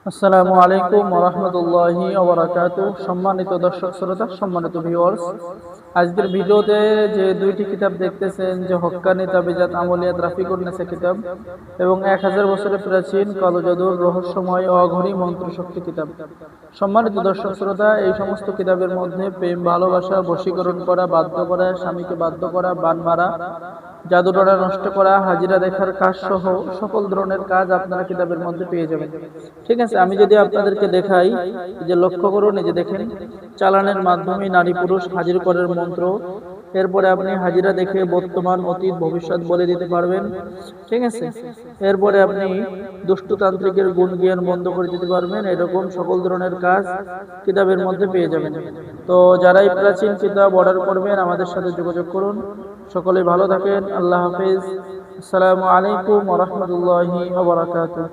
আসসালামু আলাইকুম ওয়া রাহমাতুল্লাহি ওয়া বারাকাতুহু। সম্মানিত দর্শক শ্রোতা, সম্মানিত ভিউয়ার্স, আজকের ভিডিওতে যে দুইটি কিতাব দেখতেছেন, যে হক্কানি তাবিজাত আমলিয়াত রাফিকুন নেসা কিতাব এবং 1000 বছরের প্রাচীন কালো জাদুর রহস্যময় অঘরী মন্ত্রশক্তি কিতাব। সম্মানিত দর্শক শ্রোতা, এই সমস্ত কিতাবের মধ্যে প্রেম, ভালোবাসা, বশীকরণ করা, বাধ্য করা, স্বামীকে বাধ্য করা, বান মারা, জাদুটোনা নষ্ট করা, হাজিরা দেখার কাজ সহ সকল ধরনের কাজ আপনারা কিতাবের মধ্যে পেয়ে যাবেন। ঠিক আছে, আমি যদি আপনাদেরকে দেখাই, যে লক্ষ্য করুন, এই যে দেখেন, চালানের মাধ্যমে নারী পুরুষ হাজির করার মন্ত্র। এরপরে আপনি হাজিরা দেখে বর্তমান, অতীত, ভবিষ্যৎ বলে দিতে পারবেন। ঠিক আছে, এরপরে আপনি দুষ্টতান্ত্রিকের গুণ জ্ঞান বন্ধ করে দিতে পারবেন। এরকম সকল ধরনের কাজ কিতাবের মধ্যে পেয়ে যাবেন। তো যারাই প্রাচীন কিতাব অর্ডার করবেন, আমাদের সাথে যোগাযোগ করুন। সকলে ভালো থাকেন। আল্লাহ হাফেজ। আসসালামু আলাইকুম ওয়া রাহমাতুল্লাহি ওয়া বারাকাতুহু।